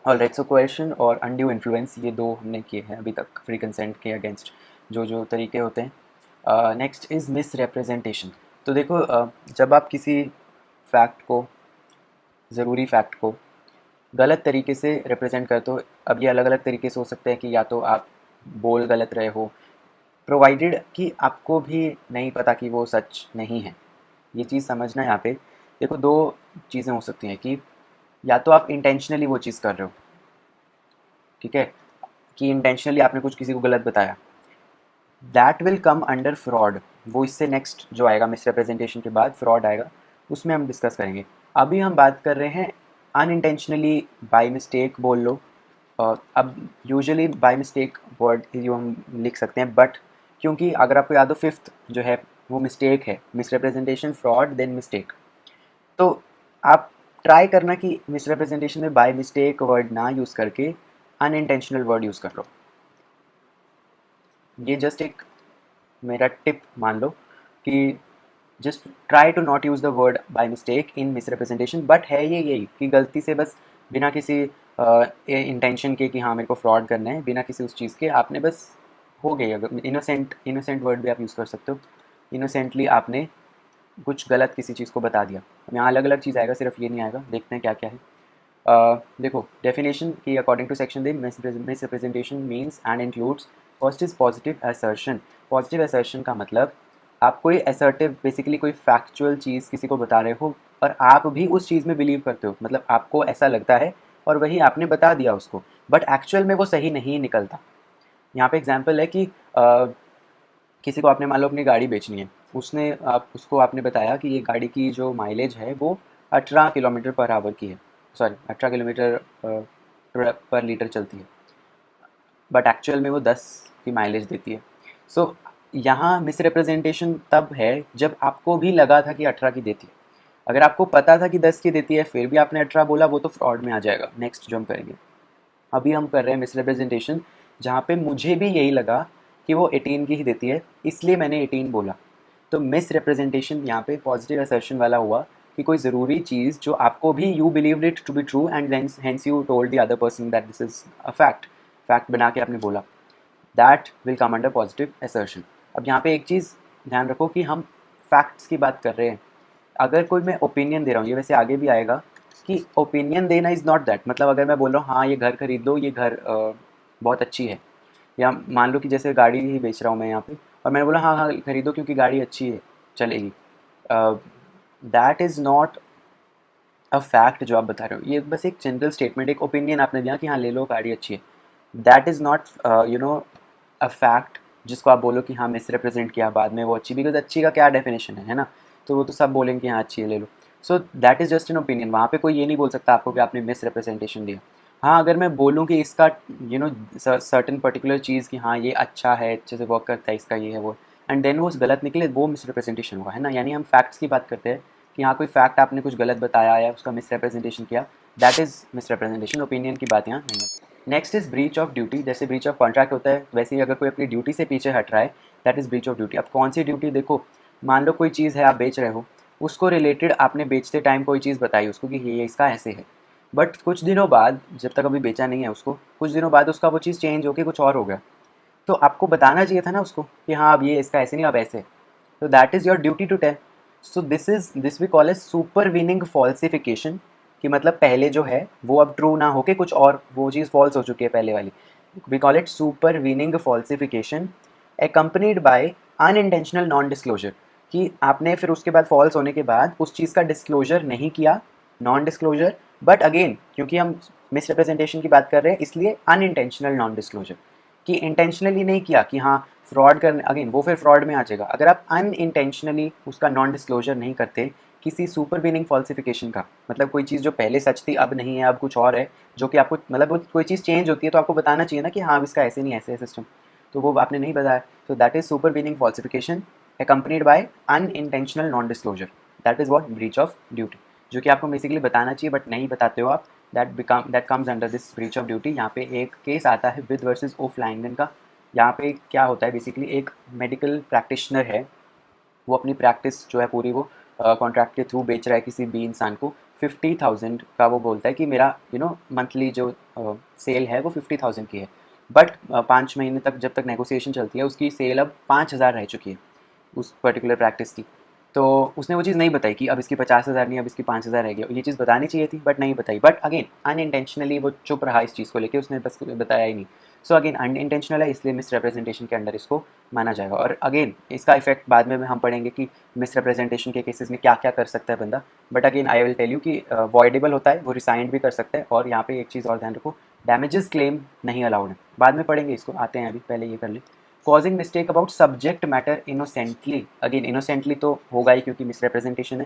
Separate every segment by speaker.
Speaker 1: Alright, सो कोएर्शन और undue influence ये दो हमने किए हैं अभी तक फ्री कंसेंट के अगेंस्ट जो जो तरीके होते हैं। Next is miss representation. तो देखो, जब आप किसी फैक्ट को, ज़रूरी फैक्ट को गलत तरीके से रिप्रेजेंट करते हो, अब ये अलग अलग तरीके से हो सकते हैं कि या तो आप बोल गलत रहे हो, प्रोवाइडेड कि आपको भी नहीं पता कि वो सच नहीं है। ये चीज़ समझना यहाँ पे। देखो, दो चीज़ें हो सकती हैं कि या तो आप इंटेंशनली वो चीज़ कर रहे हो, ठीक है, कि इंटेंशनली आपने कुछ किसी को गलत बताया, that will come under fraud. वो इससे नेक्स्ट जो आएगा मिसरिप्रेजेंटेशन के बाद फ्रॉड आएगा, उसमें हम डिस्कस करेंगे। अभी हम बात कर रहे हैं अनइंटेंशनली, बाय मिस्टेक बोल लो। अब यूजुअली बाय मिस्टेक वर्ड जो हम लिख सकते हैं, बट क्योंकि अगर आपको याद हो फिफ्थ जो है वो मिस्टेक है, मिसरिप्रेजेंटेशन, फ्रॉड, देन मिस्टेक। तो आप ट्राई करना कि मिसरिप्रेजेंटेशन में बाय मिस्टेक वर्ड ना यूज़ करके अनइंटेंशनल वर्ड यूज़ कर लो। ये जस्ट एक मेरा टिप मान लो कि just try to not use the word by mistake in misrepresentation, but है ये यही कि गलती से बस बिना किसी इंटेंशन के कि हाँ मेरे को फ्रॉड करना है, बिना किसी उस चीज़ के आपने बस हो गई। अगर इनोसेंट, इनोसेंट वर्ड भी आप यूज़ कर सकते हो। इनोसेंटली आपने कुछ गलत किसी चीज़ को बता दिया। अब यहाँ अलग अलग चीज़ आएगा, सिर्फ ये नहीं आएगा, देखते हैं क्या क्या है। देखो डेफिनेशन की अकॉर्डिंग टू सेक्शन दे, misrepresentation means and includes, first is positive assertion. Positive assertion का मतलब आप कोई असर्टिव, बेसिकली कोई फैक्चुअल चीज़ किसी को बता रहे हो और आप भी उस चीज़ में बिलीव करते हो, मतलब आपको ऐसा लगता है और वही आपने बता दिया उसको, बट एक्चुअल में वो सही नहीं निकलता। यहाँ पे एग्जाम्पल है कि किसी को आपने मान लो अपनी गाड़ी बेचनी है, उसने आप उसको आपने बताया कि ये गाड़ी की जो माइलेज है वो 18 किलोमीटर पर आवर की है, सॉरी 18 किलोमीटर पर लीटर चलती है, बट एक्चुअल में वो 10 की माइलेज देती है। सो यहाँ मिसरिप्रेजेंटेशन तब है जब आपको भी लगा था कि 18 की देती है। अगर आपको पता था कि 10 की देती है फिर भी आपने 18 बोला, वो तो फ्रॉड में आ जाएगा। नेक्स्ट जो हम करेंगे, अभी हम कर रहे हैं मिसरिप्रेजेंटेशन जहाँ पे मुझे भी यही लगा कि वो 18 की ही देती है, इसलिए मैंने 18 बोला। तो मिस रिप्रेजेंटेशन यहाँ पे पॉजिटिव असर्शन वाला हुआ कि कोई ज़रूरी चीज़ जो आपको भी you believe it to be true and hence you told the other person that this is a fact, fact बना के आपने बोला, that will come under positive assertion. अब यहाँ पे एक चीज़ ध्यान रखो कि हम फैक्ट्स की बात कर रहे हैं। अगर कोई मैं ओपिनियन दे रहा हूँ, ये वैसे आगे भी आएगा कि ओपिनियन देना इज़ नॉट दैट, मतलब अगर मैं बोल रहा हूँ हाँ ये घर खरीद लो, ये घर बहुत अच्छी है, या मान लो कि जैसे गाड़ी ही बेच रहा हूँ मैं यहाँ पे और मैंने बोला हाँ हाँ खरीदो क्योंकि गाड़ी अच्छी है, चलेगी, that is not a fact जो आप बता रहे हो। ये बस एक जनरल स्टेटमेंट, एक ओपिनियन आपने दिया कि हाँ ले लो गाड़ी अच्छी है। That is not you know a fact जिसको आप बोलो कि हाँ मिस रिप्रेजेंट किया बाद में वो अच्छी, बिकॉज अच्छी का क्या डेफिनेशन है ना। तो वो तो सब बोलेंगे कि हाँ अच्छी है ले लो। So that is just an opinion, वहाँ पे कोई ये नहीं बोल सकता आपको कि आपने मिस रिप्रेजेंटेशन दिया। हाँ अगर मैं बोलूँ कि इसका सर्टेन पर्टिकुलर चीज़ कि हाँ ये अच्छा है, अच्छे से वर्क करता है, इसका ये है वो, एंड देन वो गलत निकले, वो मिस रिप्रेजेंटेशन हुआ है ना। यानी हम फैक्ट्स की बात करते हैं कि हाँ कोई फैक्ट आपने कुछ गलत बताया या उसका मिस रिप्रेजेंटेशन किया, that is miss representation. Opinion की बात यहाँ नहीं है। Next is breach of duty. जैसे ब्रीच ऑफ कॉन्ट्रैक्ट होता है वैसे ही अगर कोई अपनी ड्यूटी से पीछे हट रहा है, that is breach of duty. अब कौन सी ड्यूटी, देखो मान लो कोई चीज़ है आप बेच रहे हो, उसको रिलेटेड आपने बेचते टाइम कोई चीज़ बताई उसको कि ये इसका ऐसे है, बट कुछ दिनों बाद, जब तक अभी बेचा नहीं है उसको, कुछ दिनों बाद उसका वो चीज़ चेंज होकर कुछ और हो गया, तो आपको बताना चाहिए था ना उसको कि हाँ अब ये इसका ऐसे नहीं, अब ऐसे। तो that is your duty to tell. So this we call a supervening falsification, कि मतलब पहले जो है वो अब ट्रू ना होके कुछ और, वो चीज़ फॉल्स हो चुकी है पहले वाली। We call it supervening falsification accompanied by unintentional non disclosure, कि आपने फिर उसके बाद फॉल्स होने के बाद उस चीज़ का डिस्क्लोजर नहीं किया, नॉन डिस्क्लोजर, बट अगेन क्योंकि हम मिसरिप्रेजेंटेशन की बात कर रहे हैं इसलिए अनइंटेंशनल नॉन डिस्क्लोजर, कि इंटेंशनली नहीं किया कि हाँ फ्रॉड करने, अगेन वो फिर फ्रॉड में आ जाएगा। अगर आप अनइंटेंशनली उसका नॉन डिस्क्लोजर नहीं करते किसी सुपर वीनिंग फॉल्सिफिकेशन का, मतलब कोई चीज़ जो पहले सच थी अब नहीं है, अब कुछ और है, जो कि आपको मतलब कोई चीज़ चेंज होती है तो आपको बताना चाहिए ना कि हाँ अब इसका ऐसे नहीं ऐसे है सिस्टम, तो वो आपने नहीं बताया। So that is supervening falsification accompanied by unintentional non-disclosure. That is what breach of duty, जो कि आपको बेसिकली बताना चाहिए बट नहीं बताते हो आप, that comes under this breach of duty। यहाँ पे एक केस आता है विद वर्सेस ओ फ्लैंगन का। यहाँ पे क्या होता है, बेसिकली एक मेडिकल प्रैक्टिशनर है, वो अपनी प्रैक्टिस जो है पूरी वो कॉन्ट्रैक्ट के थ्रू बेच रहा है किसी भी इंसान को 50,000 का वो बोलता है कि मेरा मंथली जो सेल है वो 50,000 की है, बट 5 महीने तक जब तक नेगोशिएशन चलती है उसकी सेल अब 5,000 रह चुकी है उस पर्टिकुलर प्रैक्टिस की। तो उसने वो चीज़ नहीं बताई कि अब इसकी 50,000 नहीं, अब इसकी 5,000 रह गई। ये चीज़ बतानी चाहिए थी बट नहीं बताई, बट अगेन अनइंटेंशनली वो चुप रहा इस चीज़ को लेके, उसने बस बताया ही नहीं। सो अगेन अनइंटेंशनल है, इसलिए मिस रिप्रेजेंटेशन के अंडर इसको माना जाएगा। और अगेन इसका इफेक्ट बाद में हम पढ़ेंगे कि मिस रिप्रेजेंटेशन के केसेस में क्या क्या कर सकता है बंदा। But again I will tell you कि वॉइडेबल होता है, वो रिसाइंड भी कर सकता है। और यहाँ पे एक चीज़ और ध्यान रखो, डैमेजेस क्लेम नहीं अलाउड है, बाद में पढ़ेंगे इसको, आते हैं अभी, पहले ये कर ले। Causing mistake about subject matter innocently, again innocently तो होगा ही क्योंकि मिस रिप्रेजेंटेशन है।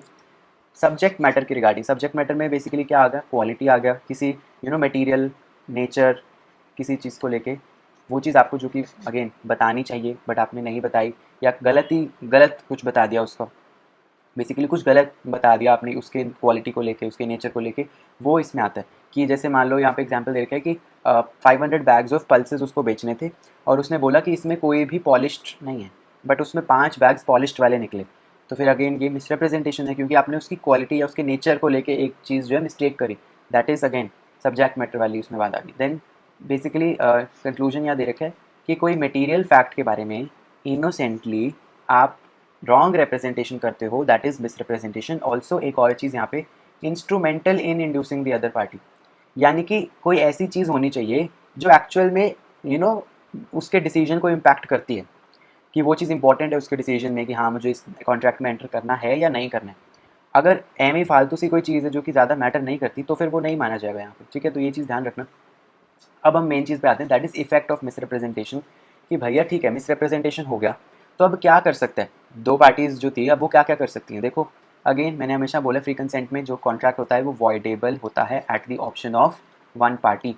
Speaker 1: सब्जेक्ट मैटर की रिगार्डिंग, सब्जेक्ट मैटर में बेसिकली क्या आ गया, क्वालिटी आ गया, किसी मटेरियल, नेचर, किसी चीज़ को लेके वो चीज़ आपको जो कि अगेन बतानी चाहिए बट आपने नहीं बताई, या गलत कुछ बता दिया उसका, बेसिकली कुछ गलत बता दिया आपने उसके क्वालिटी को लेके, उसके नेचर को लेके, वो इसमें आता है। कि जैसे मान लो यहाँ पे एग्जांपल दे रखा है कि 500 बैग्स ऑफ पल्सेस उसको बेचने थे और उसने बोला कि इसमें कोई भी पॉलिश्ड नहीं है, बट उसमें 5 बैग्स पॉलिश्ड वाले निकले। तो फिर अगेन ये मिसरिप्रेजेंटेशन है क्योंकि आपने उसकी क्वालिटी या उसके नेचर को लेके एक चीज़ जो है मिस्टेक करी, that is again subject matter वाली उसमें बात आ गई। देन बेसिकली कंक्लूजन यहाँ दे रखा है कि कोई मटीरियल फैक्ट के बारे में इनोसेंटली आप रॉन्ग रिप्रेजेंटेशन करते हो, दैट इज मिसरिप्रेजेंटेशन। ऑल्सो एक और चीज़ यहाँ पे, instrumental in inducing the other party, यानी कि कोई ऐसी चीज़ होनी चाहिए जो एक्चुअल में उसके डिसीजन को इम्पैक्ट करती है, कि वो चीज़ इंपॉर्टेंट है उसके डिसीजन में कि हाँ मुझे इस कॉन्ट्रैक्ट में एंटर करना है या नहीं करना है। अगर एम ही फालतू सी कोई चीज़ है जो कि ज़्यादा मैटर नहीं करती तो फिर वो नहीं माना जाएगा यहाँ पे, ठीक है। तो ये चीज़ ध्यान रखना। अब हम मेन चीज़ पे आते हैं, that is effect of misrepresentation. कि भैया ठीक है मिसरिप्रेजेंटेशन हो गया, तो अब क्या कर सकते हैं दो पार्टीज़ जो थी, अब वो क्या क्या कर सकती हैं। देखो अगेन मैंने हमेशा बोला फ्री कंसेंट में जो कॉन्ट्रैक्ट होता है वो वॉइडेबल होता है at the option of one party.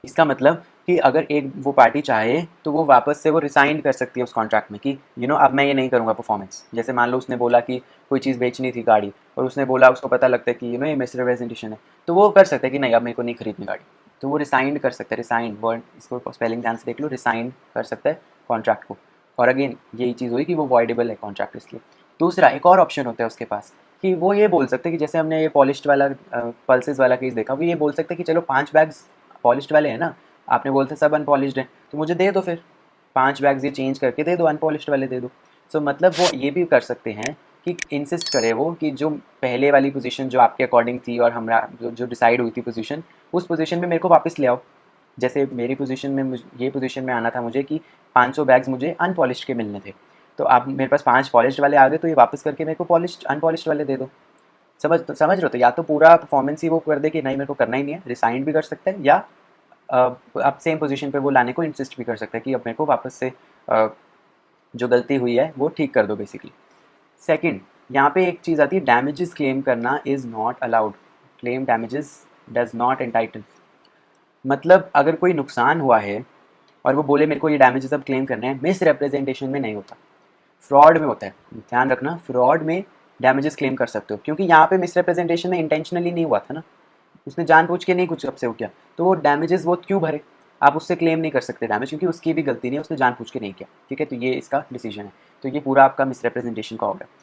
Speaker 1: इसका मतलब कि अगर एक वो पार्टी चाहे तो वो वापस से वो रिसाइन कर सकती है उस कॉन्ट्रैक्ट में कि अब मैं ये नहीं करूँगा परफॉर्मेंस। जैसे मान लो उसने बोला कि कोई चीज़ बेचनी थी गाड़ी, और उसने बोला, उसको पता लगता है कि ये मिसरिप्रेजेंटेशन है, तो वो कर सकता है कि नहीं अब मेरे को नहीं खरीदनी गाड़ी, तो वो रिसाइंड कर सकता है। रिसाइंड वर्ड, इसको स्पेलिंग ध्यान से देख लो, रिसाइंड कर सकता है कॉन्ट्रैक्ट को। और अगेन यही चीज़ हुई कि वो वॉइडेबल है कॉन्ट्रैक्ट इसलिए। दूसरा एक और ऑप्शन होता है उसके पास कि वो ये बोल सकते हैं कि जैसे हमने ये पॉलिश्ड वाला पल्सेस वाला केस देखा, वो ये बोल सकते हैं कि चलो 5 बैग्स पॉलिश्ड वाले हैं ना, आपने बोलते सब अनपॉलिश्ड हैं तो मुझे दे दो, फिर 5 बैग्स ये चेंज करके दे दो, अनपॉलिश्ड वाले दे दो। सो मतलब वो ये भी कर सकते हैं कि इंसिस्ट करे वो कि जो पहले वाली पोजीशन जो आपके अकॉर्डिंग थी और हमारा जो डिसाइड हुई थी पोजीशन, उस पोजीशन में मेरे को वापस ले आओ। जैसे मेरी पोजीशन में ये पोजीशन में आना था मुझे कि 500 बैग्स मुझे अनपॉलिश्ड के मिलने थे, तो आप मेरे पास 5 पॉलिश्ड वाले आ गए, तो ये वापस करके मेरे को पॉलिश्ड अनपॉलिश्ड वाले दे दो। समझ रहे हो। तो या तो पूरा परफॉर्मेंस ही वो कर दे कि नहीं मेरे को करना ही नहीं है, रिसाइंड भी कर सकता है, या आप सेम पोजीशन पे वो लाने को इंसिस्ट भी कर सकते हैं कि अब मेरे को वापस से जो गलती हुई है वो ठीक कर दो बेसिकली। सेकंड, यहाँ पे एक चीज़ आती है, डैमेजेस क्लेम करना is not allowed. Claim damages does not entitle. मतलब अगर कोई नुकसान हुआ है और वो बोले मेरे को ये डैमेजेस अब क्लेम करने हैं, मिस रिप्रेजेंटेशन में नहीं होता, फ्रॉड में होता है। ध्यान रखना, फ्रॉड में डैमेजेस क्लेम कर सकते हो, क्योंकि यहाँ पे मिस रिप्रेजेंटेशन में इंटेंशनली नहीं हुआ था ना, उसने जानबूझ के नहीं कुछ आपसे वो किया, तो वो डैमेजेस वो क्यों भरे, आप उससे क्लेम नहीं कर सकते डैमेज, क्योंकि उसकी भी गलती नहीं है, उसने जानबूझ के नहीं किया, ठीक है। तो ये इसका डिसीजन है। तो ये पूरा आपका मिसरिप्रेजेंटेशन का हो गया।